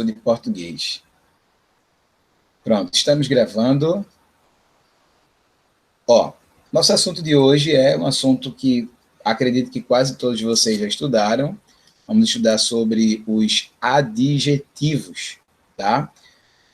de português. Pronto, estamos gravando. Ó, nosso assunto de hoje é um assunto que acredito que quase todos vocês já estudaram. Vamos estudar sobre os adjetivos, tá?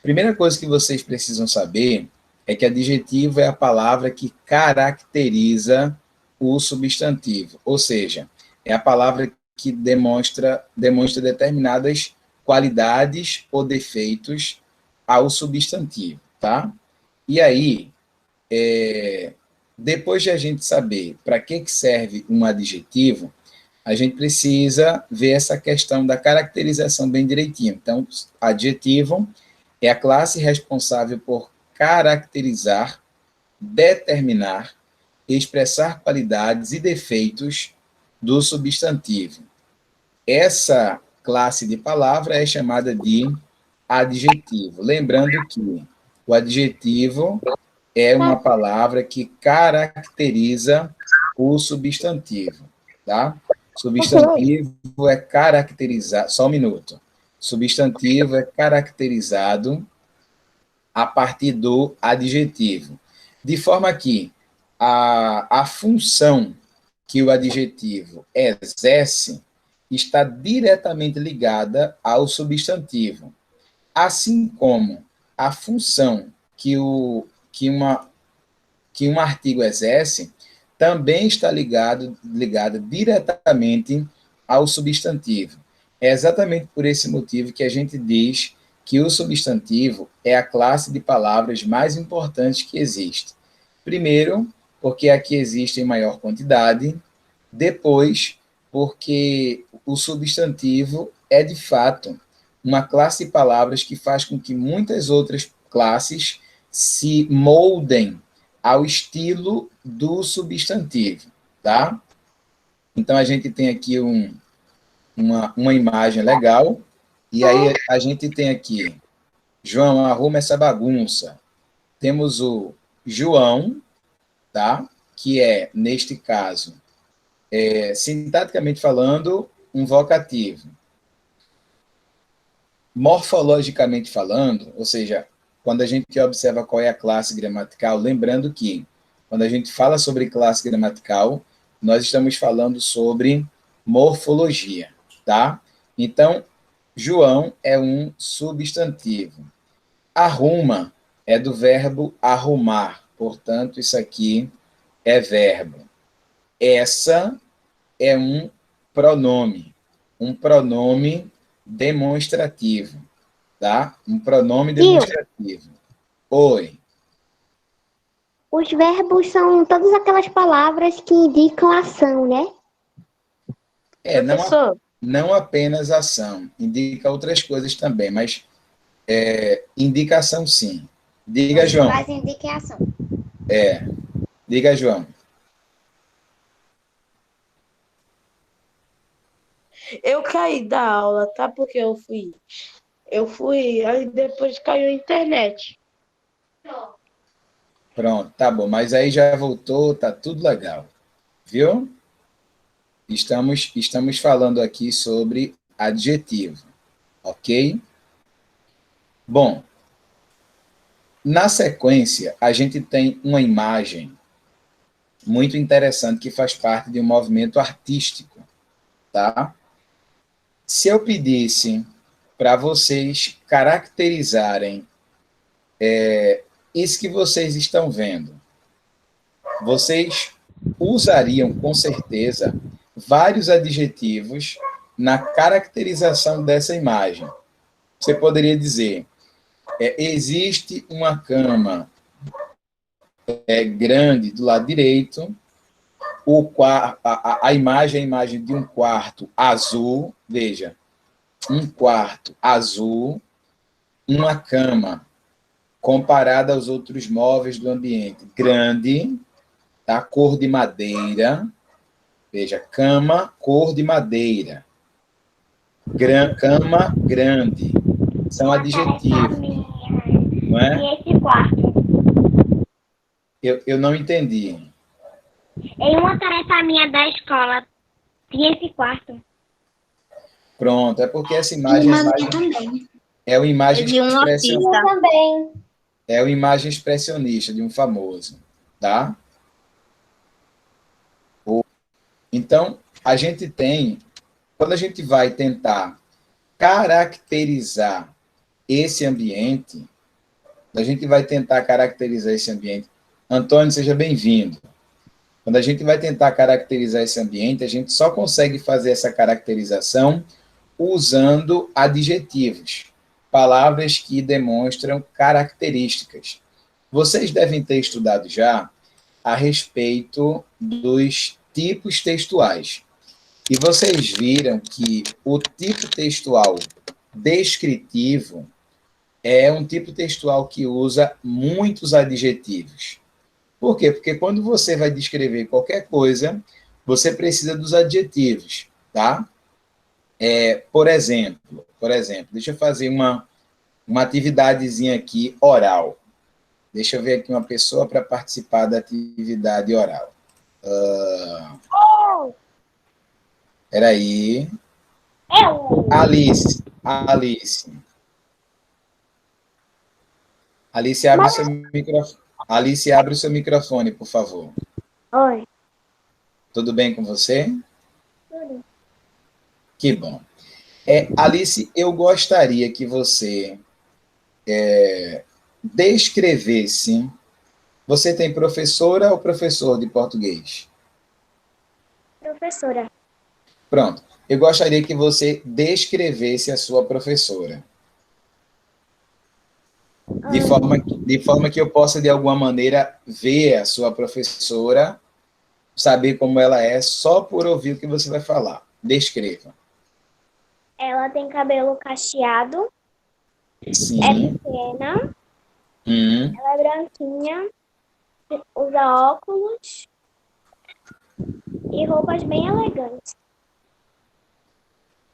Primeira coisa que vocês precisam saber é que adjetivo é a palavra que caracteriza o substantivo, ou seja, é a palavra que demonstra determinadas qualidades ou defeitos ao substantivo, tá? E aí, depois de a gente saber para que serve um adjetivo, a gente precisa ver essa questão da caracterização bem direitinho. Então, adjetivo é a classe responsável por caracterizar, determinar, expressar qualidades e defeitos do substantivo. Essa classe de palavra é chamada de adjetivo. Lembrando que o adjetivo é uma palavra que caracteriza o substantivo, tá? Substantivo é caracterizado, só um minuto. Substantivo é caracterizado a partir do adjetivo. De forma que a função que o adjetivo exerce está diretamente ligada ao substantivo, assim como a função que um artigo exerce também está ligada diretamente ao substantivo. É exatamente por esse motivo que a gente diz que o substantivo é a classe de palavras mais importante que existe. Primeiro, porque aqui existe em maior quantidade. Depois, porque o substantivo é, de fato, uma classe de palavras que faz com que muitas outras classes se moldem ao estilo do substantivo, tá? Então, a gente tem aqui uma imagem legal, e aí a gente tem aqui, João, arruma essa bagunça. Temos o João, tá? Que é, neste caso, sintaticamente falando, um vocativo. Morfologicamente falando, ou seja, quando a gente observa qual é a classe gramatical, lembrando que, quando a gente fala sobre classe gramatical, nós estamos falando sobre morfologia, tá? Então, João é um substantivo. Arruma é do verbo arrumar, portanto, isso aqui é verbo. Essa é um pronome demonstrativo, tá? Um pronome demonstrativo. Oi. Os verbos são todas aquelas palavras que indicam ação, né? Não apenas ação, indica outras coisas também, mas indicação sim. Diga, João. Mas indica ação. Diga, João. Eu caí da aula, tá? Porque eu fui, aí depois caiu a internet. Pronto, tá bom, mas aí já voltou, tá tudo legal, viu? Estamos falando aqui sobre adjetivo, ok? Bom, na sequência, a gente tem uma imagem muito interessante que faz parte de um movimento artístico, tá? Se eu pedisse para vocês caracterizarem isso que vocês estão vendo, vocês usariam, com certeza, vários adjetivos na caracterização dessa imagem. Você poderia dizer, existe uma cama grande do lado direito, a imagem é a imagem de um quarto azul, veja, um quarto azul, uma cama comparada aos outros móveis do ambiente, grande, tá? Cor de madeira, veja, cama, cor de madeira, cama grande, são adjetivos, não é? E esse quarto? Eu não entendi. Em uma tarefa minha da escola, tinha esse quarto. Pronto, é porque essa imagem... também. É uma É imagem de um expressionista. artista. também. É uma imagem expressionista de um famoso, tá? Então, a gente tem, quando a gente vai tentar caracterizar esse ambiente, a gente vai tentar caracterizar esse ambiente. Antônio, seja bem-vindo. Quando a gente vai tentar caracterizar esse ambiente, a gente só consegue fazer essa caracterização usando adjetivos, palavras que demonstram características. Vocês devem ter estudado já a respeito dos tipos textuais. E vocês viram que o tipo textual descritivo é um tipo textual que usa muitos adjetivos. Por quê? Porque quando você vai descrever qualquer coisa, você precisa dos adjetivos, tá? Por exemplo, deixa eu fazer uma atividadezinha aqui oral. Deixa eu ver aqui uma pessoa para participar da atividade oral. Peraí. Alice. Alice, abre o seu microfone. Alice, abre o seu microfone, por favor. Oi. Tudo bem com você? Tudo. Que bom. Alice, eu gostaria que você descrevesse. Você tem professora ou professor de português? Professora. Pronto. Eu gostaria que você descrevesse a sua professora. De forma que eu possa, de alguma maneira, ver a sua professora, saber como ela é, só por ouvir o que você vai falar. Descreva. Ela tem cabelo cacheado, é Sim. pequena, Hum. ela é branquinha, usa óculos e roupas bem elegantes.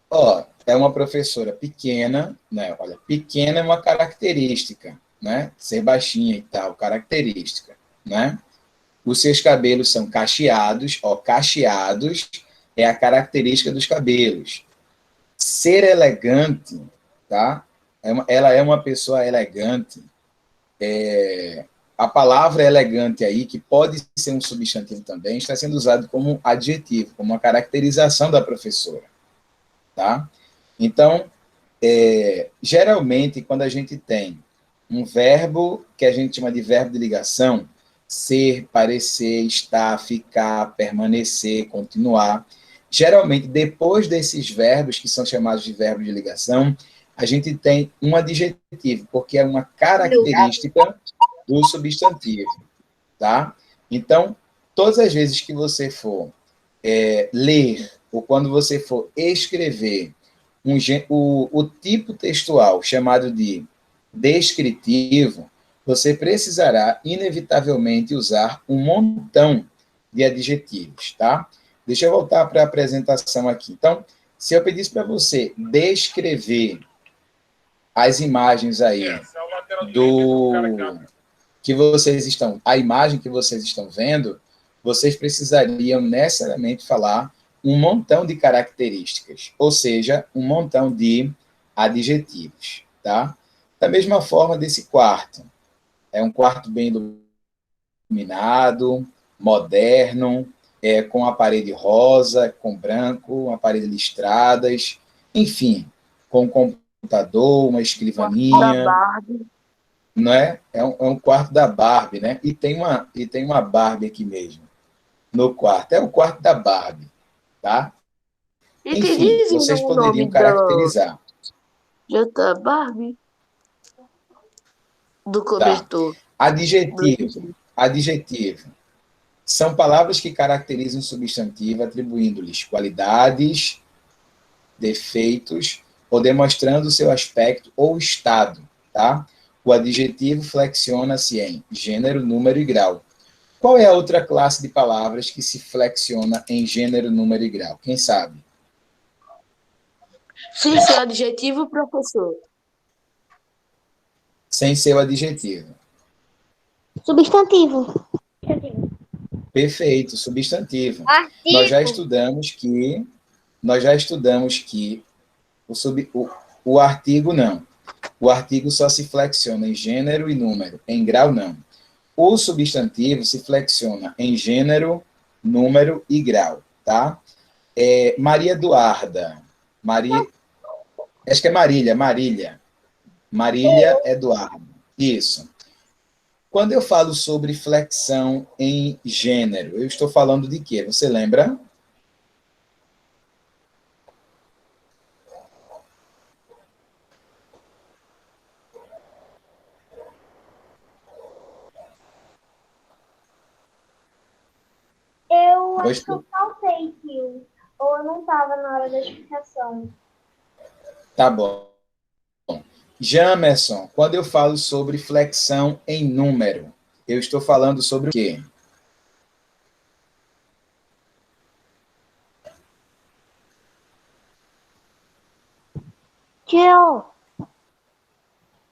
Ó, é uma professora pequena, né? Olha, pequena é uma característica, né? Ser baixinha e tal, característica, né? Os seus cabelos são cacheados, ó, cacheados é a característica dos cabelos. Ser elegante, tá? Ela é uma pessoa elegante. A palavra elegante aí, que pode ser um substantivo também, está sendo usado como adjetivo, como uma caracterização da professora, tá? Então, geralmente, quando a gente tem um verbo que a gente chama de verbo de ligação, ser, parecer, estar, ficar, permanecer, continuar, geralmente, depois desses verbos, que são chamados de verbo de ligação, a gente tem um adjetivo, porque é uma característica do substantivo, tá? Então, todas as vezes que você for ler, ou quando você for escrever o tipo textual chamado de descritivo, você precisará, inevitavelmente, usar um montão de adjetivos, tá? Deixa eu voltar para a apresentação aqui. Então, se eu pedisse para você descrever as imagens aí a imagem que vocês estão vendo, vocês precisariam necessariamente falar um montão de características, ou seja, um montão de adjetivos, tá? Da mesma forma desse quarto. É um quarto bem iluminado, moderno, com a parede rosa, com branco, uma parede listradas, enfim, com um computador, uma escrivaninha, não é? É um quarto da Barbie, né? E tem uma Barbie aqui mesmo, no quarto. É o quarto da Barbie, tá? Enfim, Entendi vocês o nome poderiam caracterizar. J. Barbie, do Tá. cobertor. Adjetivo. São palavras que caracterizam um substantivo, atribuindo-lhes qualidades, defeitos, ou demonstrando seu aspecto ou estado, tá? O adjetivo flexiona-se em gênero, número e grau. Qual é a outra classe de palavras que se flexiona em gênero, número e grau? Quem sabe? Sim, seu adjetivo, professor. Sem ser o adjetivo. Substantivo. Perfeito, substantivo. Artigo. Nós já estudamos que o artigo não. O artigo só se flexiona em gênero e número, em grau não. O substantivo se flexiona em gênero, número e grau, tá? Maria Eduarda. Acho que é Marília. Marília Eduarda. Isso. Quando eu falo sobre flexão em gênero, eu estou falando de quê? Você lembra? Eu Vou acho que eu faltei, tio. Ou eu não estava na hora da explicação. Tá bom. Jamerson, quando eu falo sobre flexão em número, eu estou falando sobre o quê? Tio,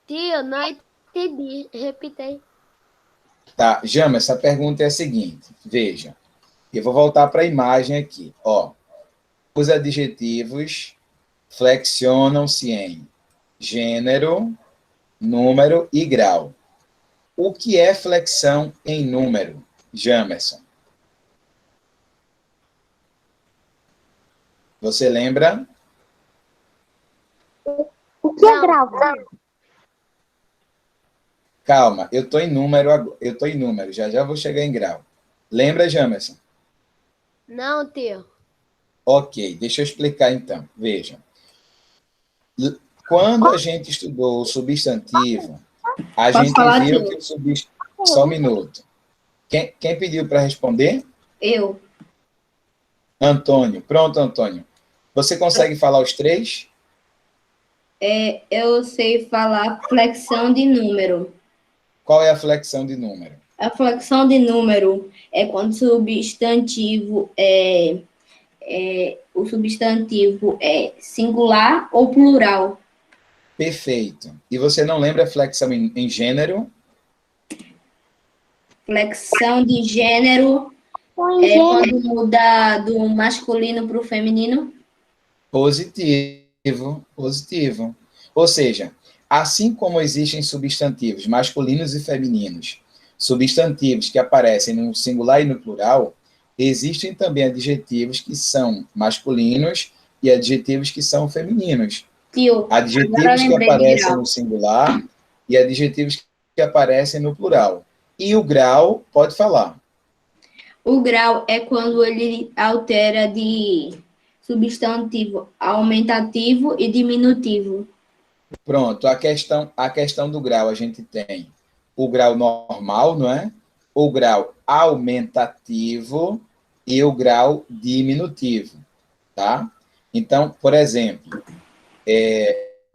Tio, não entendi. Repita. Tá, Jamerson, a pergunta é a seguinte, veja, eu vou voltar para a imagem aqui, ó. Os adjetivos flexionam-se em gênero, número e grau. O que é flexão em número, Jamerson? Você lembra? o que é Não. grau? Calma, eu estou em número agora. Eu estou em número, já já vou chegar em grau. Lembra, Jamerson? Não, tio. Ok, deixa eu explicar então. Veja. Quando a gente estudou o substantivo, a Posso gente falar, viu tio? que o substantivo. Só um minuto. Quem pediu para responder? Eu. Antônio. Pronto, Antônio. Você consegue falar os três? Eu sei falar flexão de número. Qual é a flexão de número? A flexão de número é quando o substantivo é singular ou plural. Perfeito. E você não lembra a flexão em gênero? Flexão de gênero é quando muda do masculino para o feminino. Positivo, positivo. Ou seja, assim como existem substantivos masculinos e femininos, substantivos que aparecem no singular e no plural, existem também adjetivos que são masculinos e adjetivos que são femininos. Tio, agora eu Adjetivos que lembrei de aparecem grau. no singular e adjetivos que aparecem no plural. E o grau, pode falar. O grau é quando ele altera de substantivo aumentativo e diminutivo. Pronto, a questão do grau, a gente tem o grau normal, não é? O grau aumentativo e o grau diminutivo, tá? Então, por exemplo,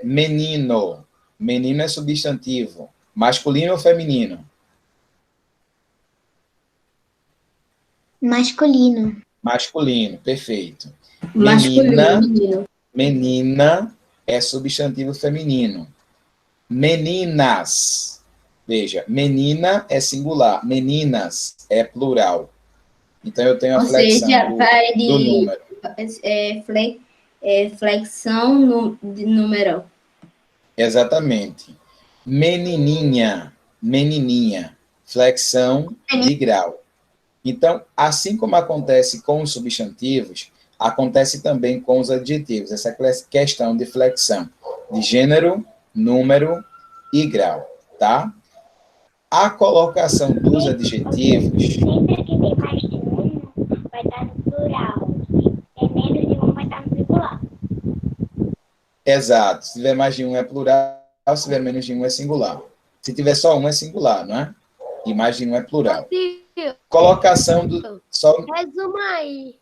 menino. Menino é substantivo. Masculino ou feminino? Masculino. Masculino, perfeito. Masculino, menino. Menina é substantivo feminino. Meninas. Veja, menina é singular, meninas é plural. Então, eu tenho a Ou flexão seja, vai do de número. flexão de número. Exatamente. Menininha, menininha, flexão de grau. Então, assim como acontece com os substantivos, acontece também com os adjetivos, essa questão de flexão de gênero, número e grau, tá? A colocação dos adjetivos, Sempre que tem mais de um, vai estar no plural. É menos de um, vai estar no singular. exato, se tiver mais de um é plural, se tiver menos de um é singular. Se tiver só um é singular, não é? E mais de um é plural. Tio, Colocação do... resuma aí.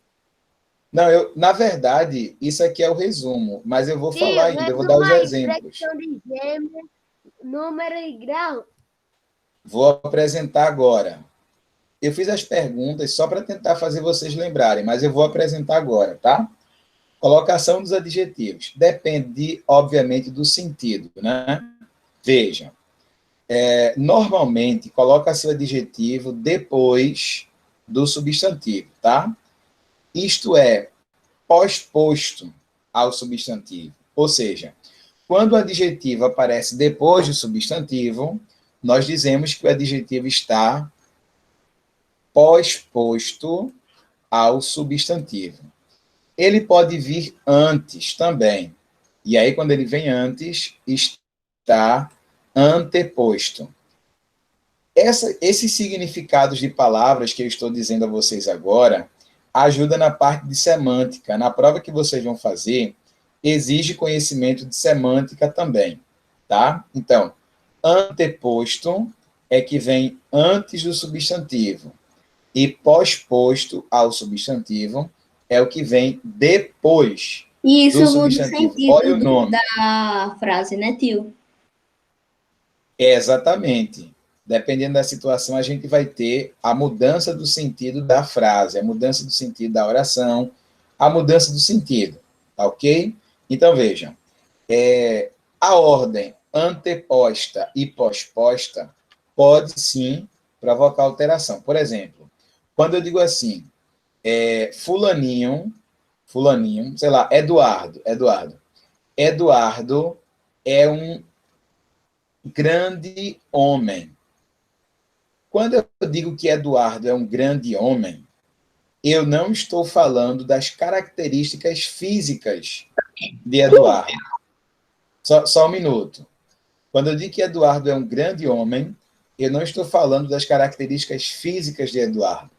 Não, na verdade, isso aqui é o resumo, mas eu vou Tio, falar ainda, eu vou dar os resuma aí. exemplos. Flexão de gênero, número e grau. Vou apresentar agora. Eu fiz as perguntas só para tentar fazer vocês lembrarem, mas eu vou apresentar agora, tá? Colocação dos adjetivos. Depende, obviamente, do sentido, né? Vejam. Normalmente, coloca-se o adjetivo depois do substantivo, tá? Isto é, pós-posto ao substantivo. Ou seja, quando o adjetivo aparece depois do substantivo, nós dizemos que o adjetivo está pós-posto ao substantivo. Ele pode vir antes também. E aí, quando ele vem antes, está anteposto. Esses significados de palavras que eu estou dizendo a vocês agora ajuda na parte de semântica. Na prova que vocês vão fazer, exige conhecimento de semântica também, tá? Então, anteposto é que vem antes do substantivo. E pós-posto ao substantivo é o que vem depois E isso do muda o substantivo. sentido Olha o nome. da frase, né, tio? Exatamente. Dependendo da situação, a gente vai ter a mudança do sentido da frase, a mudança do sentido da oração, a mudança do sentido, tá ok? Então, vejam, a ordem anteposta e pós-posta pode, sim, provocar alteração. Por exemplo, quando eu digo assim, fulaninho, sei lá, Eduardo é um grande homem. Quando eu digo que Eduardo é um grande homem, eu não estou falando das características físicas de Eduardo. Só um minuto. Quando eu digo que Eduardo é um grande homem, eu não estou falando das características físicas de Eduardo.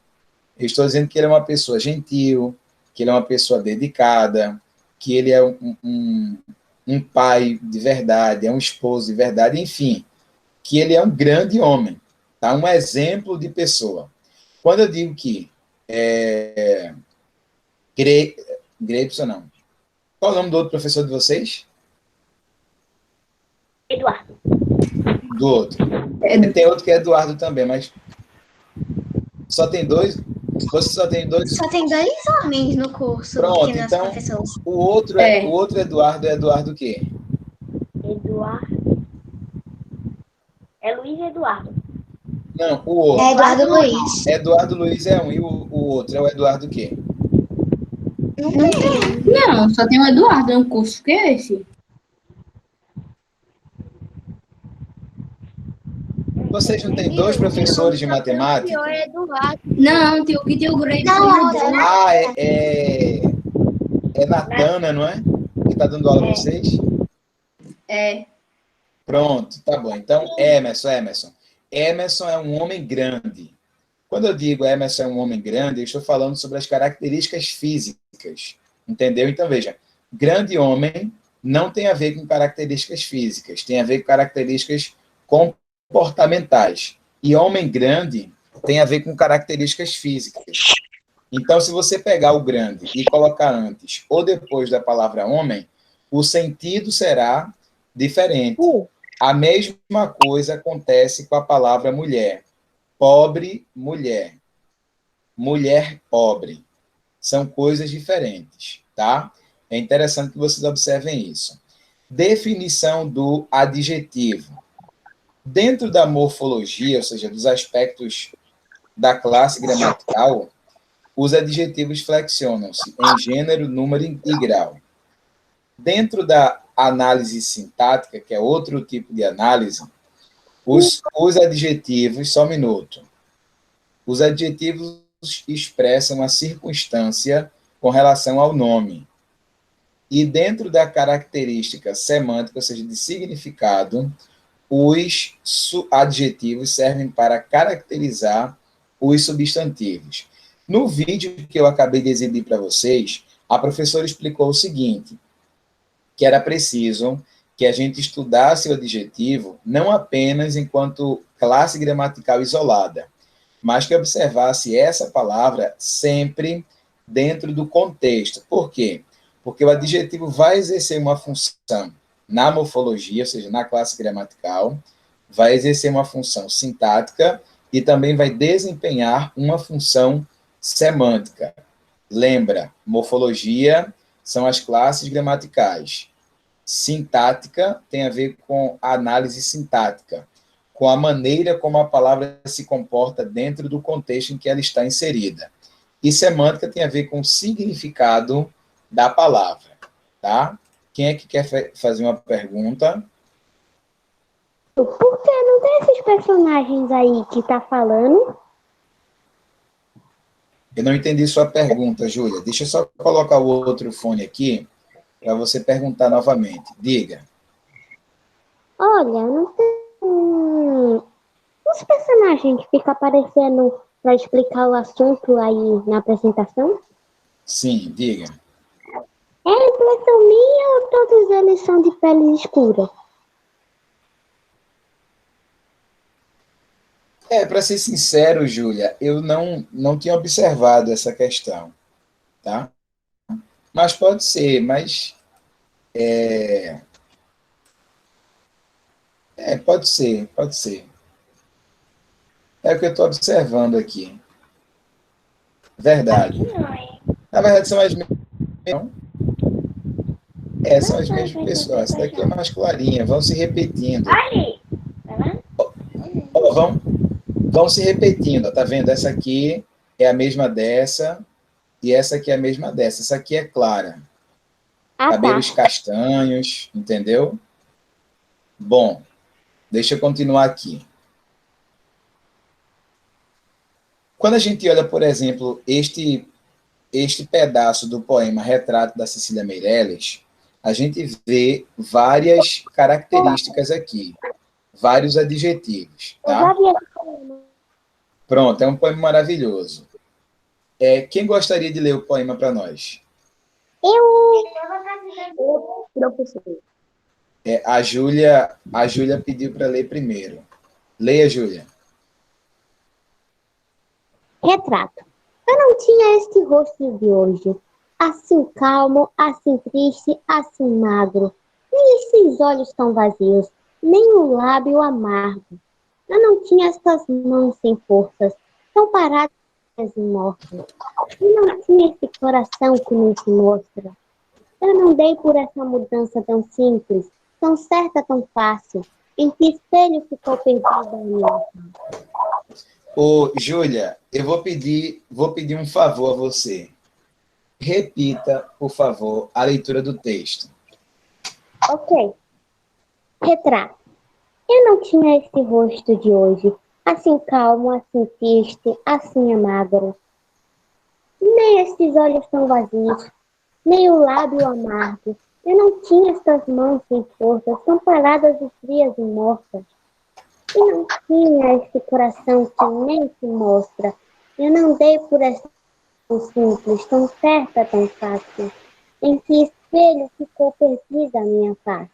Eu estou dizendo que ele é uma pessoa gentil, que ele é uma pessoa dedicada, que ele é um pai de verdade, é um esposo de verdade, enfim, que ele é um grande homem, tá? Um exemplo de pessoa. Quando eu digo que Grayson, não. Qual é o nome do outro professor de vocês? Eduardo. Do outro. Tem outro que é Eduardo também, mas só tem dois? Você só tem dois? Só tem 2 homens no curso. Pronto, que nós então professores. o outro Eduardo é Eduardo o quê? Eduardo. É Luiz Eduardo. Não, o outro. É Eduardo Luiz. Eduardo Luiz é um, e o outro é o Eduardo o quê? Não tem. Não, só tem o Eduardo no curso. O que é esse? Vocês não têm dois professores de matemática? É Eduardo. Não, tio, que tem o Grayson. Não, Ah, é Natana, não é? Que está dando aula a vocês? É. Pronto, tá bom. Então, Emerson. Emerson é um homem grande. Quando eu digo Emerson é um homem grande, eu estou falando sobre as características físicas. Entendeu? Então, veja, grande homem não tem a ver com características físicas, tem a ver com características comportamentais. E homem grande tem a ver com características físicas. Então, se você pegar o grande e colocar antes ou depois da palavra homem, o sentido será diferente. A mesma coisa acontece com a palavra mulher. Pobre, mulher. Mulher, pobre. São coisas diferentes, tá? É interessante que vocês observem isso. Definição do adjetivo. Dentro da morfologia, ou seja, dos aspectos da classe gramatical, os adjetivos flexionam-se em gênero, número e grau. Dentro da análise sintática, que é outro tipo de análise, os adjetivos, só um minuto, os adjetivos expressam a circunstância com relação ao nome. E dentro da característica semântica, ou seja, de significado, os adjetivos servem para caracterizar os substantivos. No vídeo que eu acabei de exibir para vocês, a professora explicou o seguinte, que era preciso que a gente estudasse o adjetivo não apenas enquanto classe gramatical isolada, mas que observasse essa palavra sempre dentro do contexto. Por quê? Porque o adjetivo vai exercer uma função na morfologia, ou seja, na classe gramatical, vai exercer uma função sintática e também vai desempenhar uma função semântica. Lembra, morfologia são as classes gramaticais. Sintática tem a ver com a análise sintática, com a maneira como a palavra se comporta dentro do contexto em que ela está inserida. E semântica tem a ver com o significado da palavra, tá? Quem é que quer fazer uma pergunta? Por que não tem esses personagens aí que tá falando? Eu não entendi sua pergunta, Júlia. Deixa eu só colocar o outro fone aqui para você perguntar novamente. Diga. Olha, não tem os personagens que ficam aparecendo para explicar o assunto aí na apresentação? Sim, diga. É impressão minha ou todos eles são de pele escura? Para ser sincero, Júlia, eu não tinha observado essa questão, tá? Mas pode ser, mas pode ser, pode ser. É o que eu estou observando aqui. Verdade. Na verdade, são as mesmas. São as mesmas pessoas. Essa daqui é mais clarinha, vão se repetindo. Vão se repetindo, tá vendo? Essa aqui é a mesma dessa, e essa aqui é a mesma dessa. Essa aqui é clara. Cabelos castanhos, entendeu? Bom, deixa eu continuar aqui. Quando a gente olha, por exemplo, este pedaço do poema Retrato da Cecília Meirelles, a gente vê várias características aqui, vários adjetivos, tá? Pronto, é um poema maravilhoso. Quem gostaria de ler o poema para nós? Professor. A Júlia pediu para ler primeiro. Leia, Júlia. Retrato. Eu não tinha este rosto de hoje, assim calmo, assim triste, assim magro, nem esses olhos tão vazios, nem o lábio amargo. Eu não tinha estas mãos sem forças, tão paradas e mortas. Eu não tinha esse coração que não se mostra. Eu não dei por essa mudança tão simples, tão certa, tão fácil, em que espelho ficou perdido a minha. Ô, Júlia, eu vou pedir um favor a você. Repita, por favor, a leitura do texto. Ok. Retrato. Eu não tinha esse rosto de hoje, assim calmo, assim triste, assim magro. Nem esses olhos tão vazios, nem o lábio amargo. Eu não tinha estas mãos sem forças, tão paradas e frias e mortas. Eu não tinha esse coração que nem se mostra. Eu não dei por essa tão simples, tão certa, tão fácil. Em que espelho ficou perdida a minha face.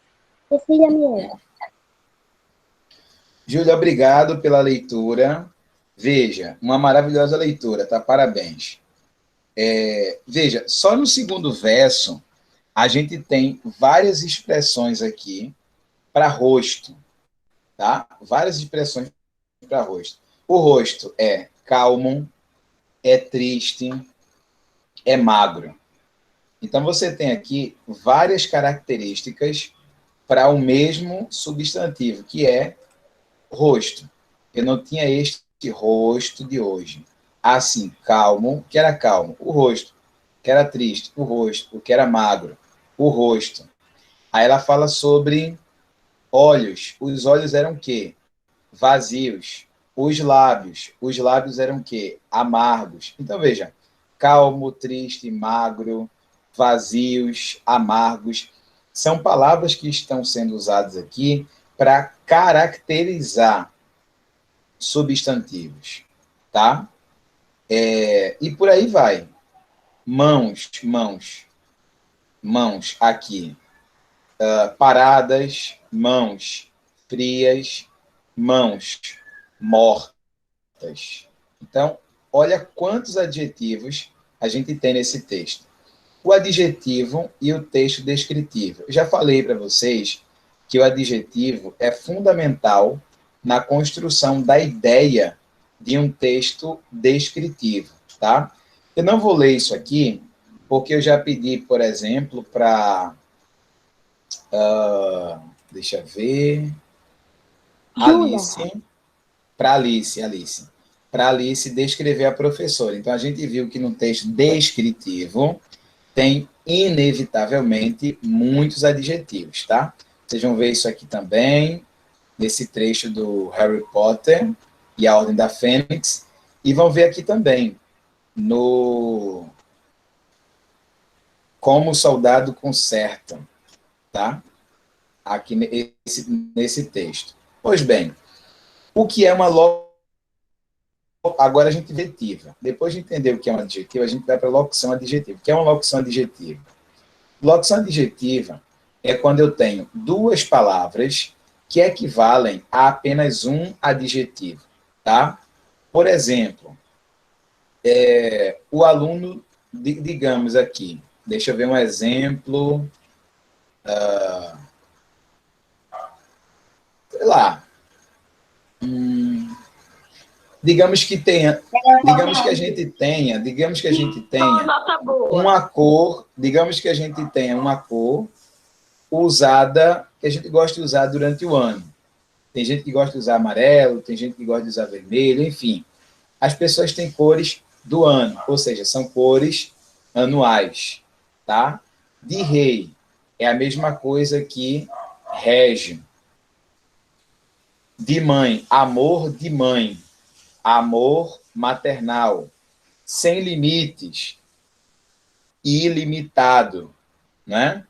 Cecília Meirelles. Júlia, obrigado pela leitura. Veja, uma maravilhosa leitura, tá? Parabéns. Veja, só no segundo verso, a gente tem várias expressões aqui para rosto, tá? Várias expressões para rosto. O rosto é calmo, é triste, é magro. Então, você tem aqui várias características para o mesmo substantivo, que é rosto. Eu não tinha este rosto de hoje. Assim, calmo, que era calmo, o rosto. Que era triste, o rosto. O que era magro, o rosto. Aí ela fala sobre olhos. Os olhos eram o quê? Vazios. Os lábios eram o quê? Amargos. Então, veja, calmo, triste, magro, vazios, amargos. São palavras que estão sendo usadas aqui para caracterizar substantivos, tá? E por aí vai. Mãos, aqui. Paradas, mãos, frias, mãos, mortas. Então, olha quantos adjetivos a gente tem nesse texto. O adjetivo e o texto descritivo. Eu já falei para vocês que o adjetivo é fundamental na construção da ideia de um texto descritivo, tá? Eu não vou ler isso aqui, porque eu já pedi, por exemplo, para... deixa eu ver... Para Alice descrever a professora. Então, a gente viu que no texto descritivo tem inevitavelmente, muitos adjetivos, tá? Vocês vão ver isso aqui também, nesse trecho do Harry Potter e a Ordem da Fênix, e vão ver aqui também, no Como o Soldado Conserta, tá? Aqui nesse texto. Pois bem, o que é uma agora a gente vê adjetiva. Depois de entender o que é um adjetivo, a gente vai para a locução adjetiva. O que é uma locução adjetiva? Locução adjetiva é quando eu tenho duas palavras que equivalem a apenas um adjetivo, tá? Por exemplo, o aluno, digamos aqui, deixa eu ver um exemplo, sei lá, digamos que a gente tenha uma cor, digamos que a gente tenha uma cor usada, que a gente gosta de usar durante o ano. Tem gente que gosta de usar amarelo, tem gente que gosta de usar vermelho, enfim. As pessoas têm cores do ano, ou seja, são cores anuais, tá? De rei é a mesma coisa que régio. De mãe, amor de mãe. Amor maternal, sem limites, ilimitado, né?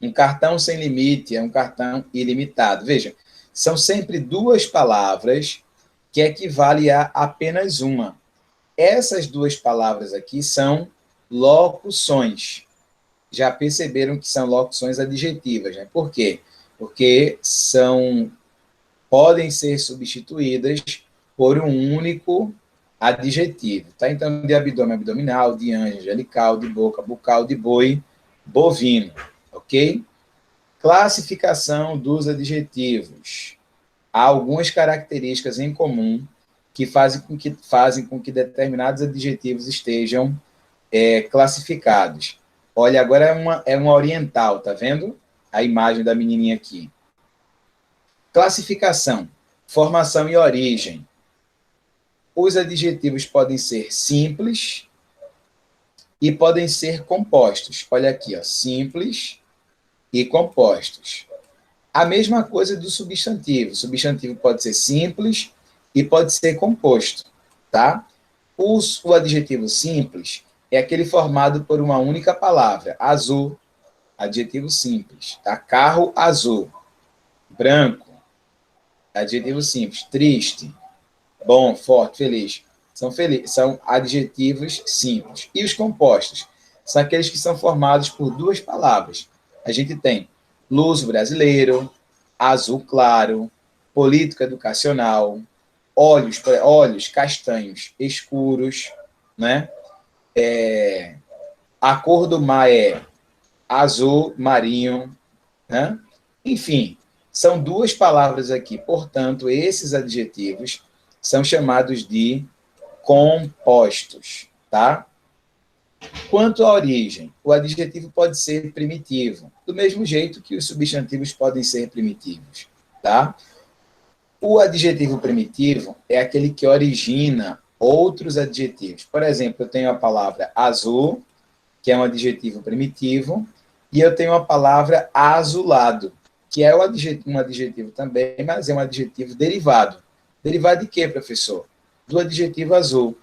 Um cartão sem limite é um cartão ilimitado. Veja, são sempre duas palavras que equivalem a apenas uma. Essas duas palavras aqui são locuções. Já perceberam que são locuções adjetivas, né? Por quê? Porque podem ser substituídas por um único adjetivo, tá? Então, de abdômen, abdominal, de anjo, angelical, de boca, bucal, de boi, bovino, ok? Classificação dos adjetivos. Há algumas características em comum que fazem com que determinados adjetivos estejam classificados. Olha, agora é uma oriental, tá vendo? A imagem da menininha aqui. Classificação, formação e origem. Os adjetivos podem ser simples e podem ser compostos. Olha aqui, ó, simples e compostos. A mesma coisa do substantivo. O substantivo pode ser simples e pode ser composto, tá? O adjetivo simples é aquele formado por uma única palavra. Azul, adjetivo simples, tá? Carro azul. Branco, adjetivo simples. Triste, bom, forte, feliz. São adjetivos simples. E os compostos? São aqueles que são formados por duas palavras. A gente tem luso brasileiro, azul claro, político educacional, olhos castanhos escuros, né? A cor do mar é azul marinho, né? Enfim, são duas palavras aqui. Portanto, esses adjetivos são chamados de compostos, tá? Quanto à origem, o adjetivo pode ser primitivo, do mesmo jeito que os substantivos podem ser primitivos, tá? O adjetivo primitivo é aquele que origina outros adjetivos. Por exemplo, eu tenho a palavra azul, que é um adjetivo primitivo, e eu tenho a palavra azulado, que é um adjetivo também, mas é um adjetivo derivado. Derivado de quê, professor? Do adjetivo azul.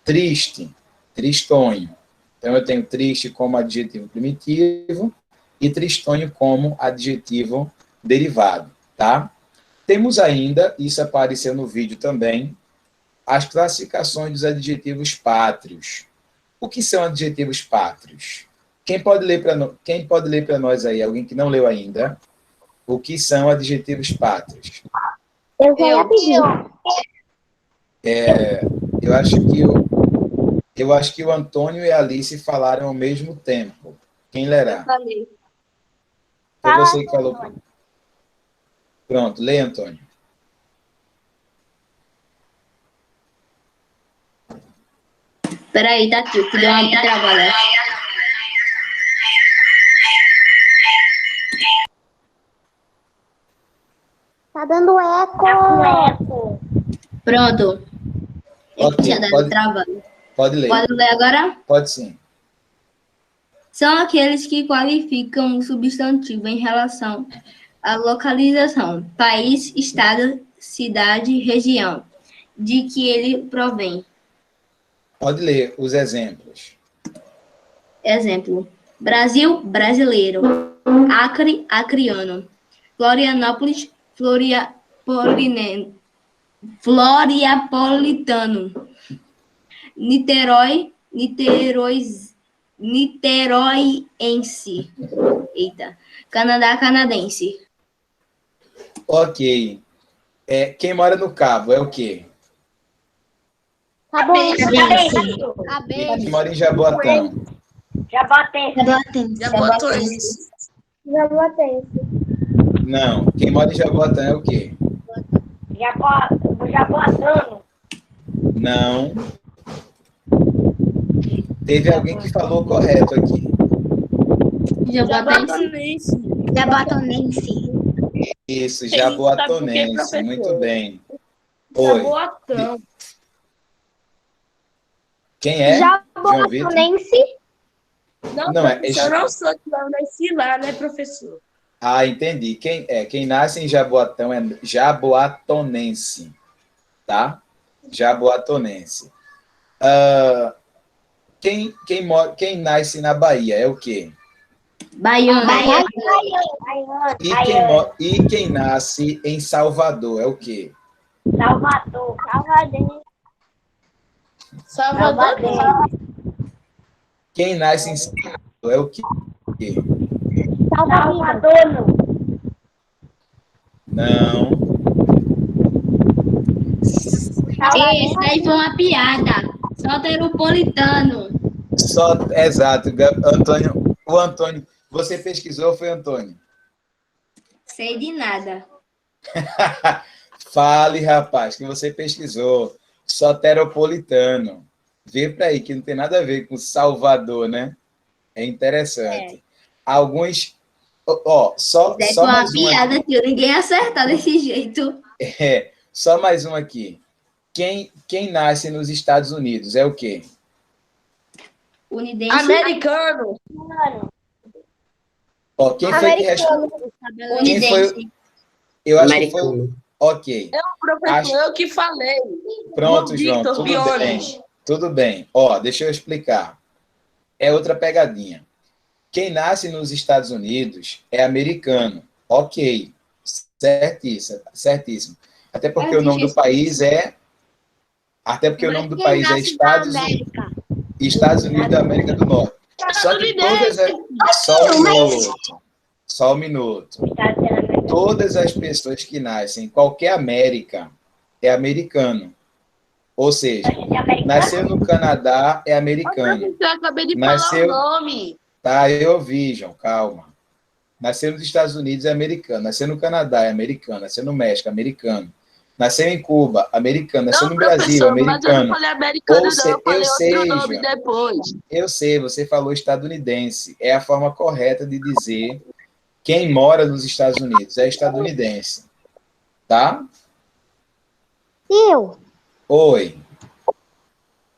Triste, tristonho. Então, eu tenho triste como adjetivo primitivo e tristonho como adjetivo derivado, tá? Temos ainda, isso apareceu no vídeo também, as classificações dos adjetivos pátrios. O que são adjetivos pátrios? Quem pode ler para nós aí? Alguém que não leu ainda? O que são adjetivos pátrios? Eu já rapidinho. Eu acho que o Antônio e a Alice falaram ao mesmo tempo. Quem lerá? Foi você que falou. Pronto, lê, Antônio. Peraí, tá tudo, que deu uma travada. Tá dando eco. Pronto. Ok, Tinha dado travada. pode ler. Pode ler agora? Pode sim. são aqueles que qualificam o substantivo em relação à localização, país, estado, cidade, região, de que ele provém. Pode ler os exemplos. Exemplo: Brasil, brasileiro. Acre, acreano. Florianópolis, floriapolitano. Niterói, niteróiense. Eita. Canadá, canadense. Ok. Quem mora no Cabo é o quê? Tá bom. E quem mora em Jaboatão? Jaboatense. Não. Quem mora em Jaboatão é o quê? Jaboatano. Não. Teve alguém que falou correto aqui. Jaboatanense. Jaboatonense. Isso, Sabe por quê, jaboatonense. professor? Muito bem. Oi. Jaboatão. Quem é? João Vitor? Jaboatonense. Não, Eu não sou que eu nasci lá, né, professor? Ah, entendi. Quem nasce em Jaboatão é jaboatonense, tá? Jaboatonense. Quem nasce na Bahia é o quê? Baiano. E quem nasce em Salvador é o quê? Salvador. Quem nasce em Salvador é o quê? Salvador. Não. Isso daí foi uma piada. Soteropolitano. Exato. Antônio, você pesquisou, foi Antônio? Sei de nada. Fale, rapaz, que você pesquisou. Soteropolitano. Vê para aí, que não tem nada a ver com Salvador, né? É interessante. Alguns... só Isso daí foi uma mais uma piada, aqui. tio. Ninguém acerta desse jeito. Só mais um aqui. Quem nasce nos Estados Unidos é o quê? Unidense. Americano. Quem foi que respondeu? Unidense. Eu acho que foi... Ok. Professor, eu que falei. Pronto, O João, Victor tudo Pioli. bem. Tudo bem. Deixa eu explicar. É outra pegadinha. Quem nasce nos Estados Unidos é americano. Ok. Certíssimo. Até porque o nome do país é... Até porque o nome do país é Estados Unidos da América do Norte. Só que Só um minuto. Todas as pessoas que nascem em qualquer América é americano. Ou seja, nasceu no Canadá é americano. Eu acabei de Nasceu... falar o nome. Tá, eu ouvi, João, calma. Nasceu nos Estados Unidos é americano. Nasceu no Canadá é americano. Nasceu no México é americano. Nasceu em Cuba, americano. Nasceu no Brasil, americano. Mas eu não falei americano, eu falei outro nome João. depois. Eu sei, você falou estadunidense. É a forma correta de dizer quem mora nos Estados Unidos. É estadunidense. Tá? Eu. Oi.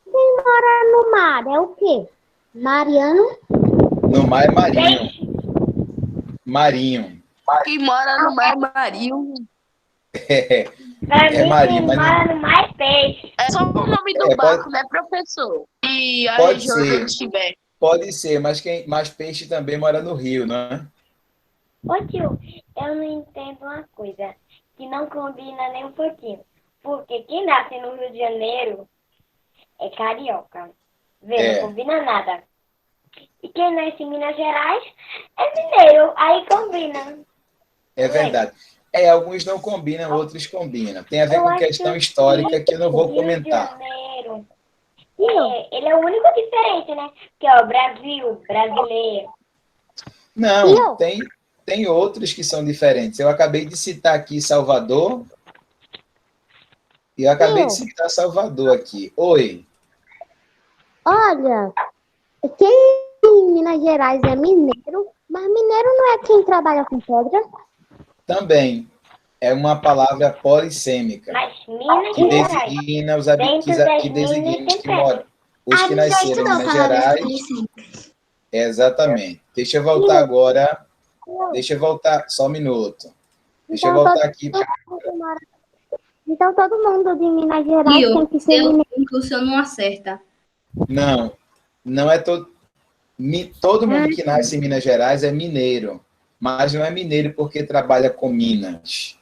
Quem mora no mar é o quê? Mariano? No mar é marinho. Marinho. Quem mora no mar é Marinho. É marinho, mas não... no mar é peixe. É só o nome do barco, né, professor? E a Pode região ser. onde estiver. Pode ser, mas peixe também mora no rio, não é? Ô tio, eu não entendo uma coisa que não combina nem um pouquinho. Porque quem nasce no Rio de Janeiro é carioca. Não combina nada. E quem nasce em Minas Gerais é mineiro. Aí combina. É verdade. Alguns não combinam, outros combinam. Tem a ver com questão histórica que eu não vou comentar. Rio de Janeiro, ele é o único diferente, né? Que é o Brasil, brasileiro. Não, tem outros que são diferentes. Eu acabei de citar aqui Salvador. E eu acabei de citar Salvador aqui. Oi. Olha, quem em Minas Gerais é mineiro, mas mineiro não é quem trabalha com pedra? Também. É uma palavra polissêmica. Mas Minas Que Gerais. designa os que Minas designa os que tem moram. Os que nasceram em Minas Gerais. Exatamente. Deixa eu voltar agora. Deixa eu voltar, só um minuto. Deixa eu voltar aqui. Então todo mundo de Minas Gerais E tem eu, que ser mineiro. o senhor não acerta. Não, não é todo. Todo mundo que nasce em Minas Gerais é mineiro, mas não é mineiro porque trabalha com Minas.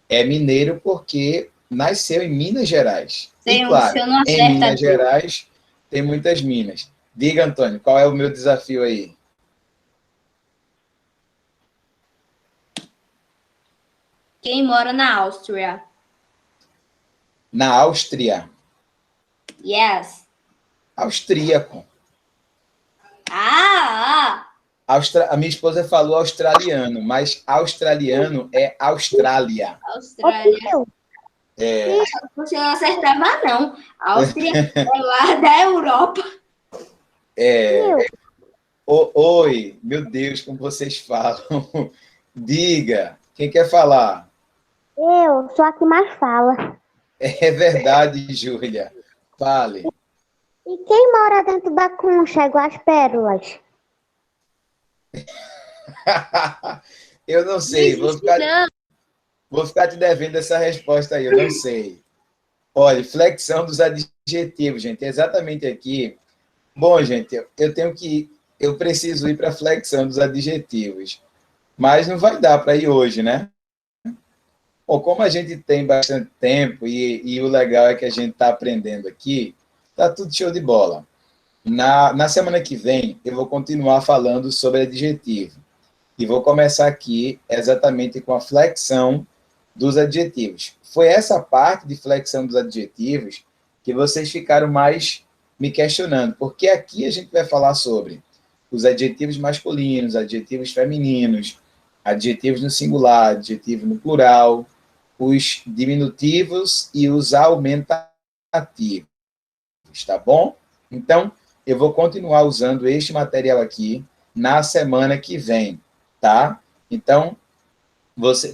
É mineiro porque nasceu em Minas Gerais. E O claro, senhor não em acerta. Minas Gerais tem muitas minas. Diga, Antônio, qual é o meu desafio aí? Quem mora na Áustria? Na Áustria. Yes. Austríaco. Ah! A minha esposa falou australiano, mas australiano é Austrália. Austrália. É, Você não acertava, não. A Áustria é lá da Europa. Oi, meu Deus, como vocês falam. Diga, quem quer falar? Eu sou a que mais fala. É verdade, Júlia. Fale. E quem mora dentro da concha, igual as pérolas? Eu não sei, vou ficar te devendo essa resposta aí, eu não sei. Olha, flexão dos adjetivos, gente, exatamente aqui. Bom, gente, eu preciso ir para a flexão dos adjetivos, mas não vai dar para ir hoje, né? Bom, como a gente tem bastante tempo e o legal é que a gente está aprendendo aqui, tá tudo show de bola. Na semana que vem, eu vou continuar falando sobre adjetivo. E vou começar aqui exatamente com a flexão dos adjetivos. Foi essa parte de flexão dos adjetivos que vocês ficaram mais me questionando, porque aqui a gente vai falar sobre os adjetivos masculinos, adjetivos femininos, adjetivos no singular, adjetivo no plural, os diminutivos e os aumentativos, tá bom? Então, eu vou continuar usando este material aqui na semana que vem, tá? Então,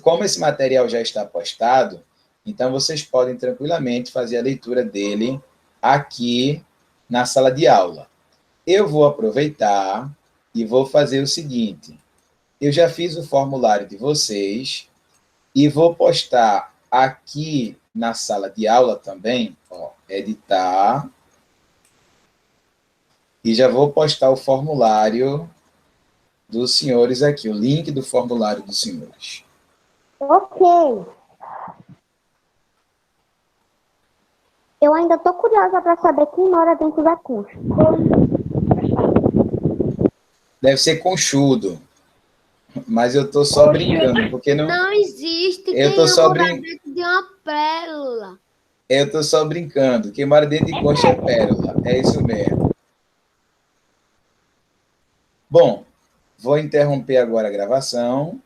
como esse material já está postado, então vocês podem tranquilamente fazer a leitura dele aqui na sala de aula. Eu vou aproveitar e vou fazer o seguinte: eu já fiz o formulário de vocês e vou postar aqui na sala de aula também, ó, editar, e já vou postar o formulário dos senhores aqui, o link do formulário dos senhores. Ok. Eu ainda tô curiosa para saber quem mora dentro da concha. Deve ser conchudo, mas eu tô só brincando, porque não... Não existe Eu quem tô só mora dentro de uma pérola. Eu tô só brincando. Quem mora dentro de concha é pérola. É isso mesmo. Bom, vou interromper agora a gravação.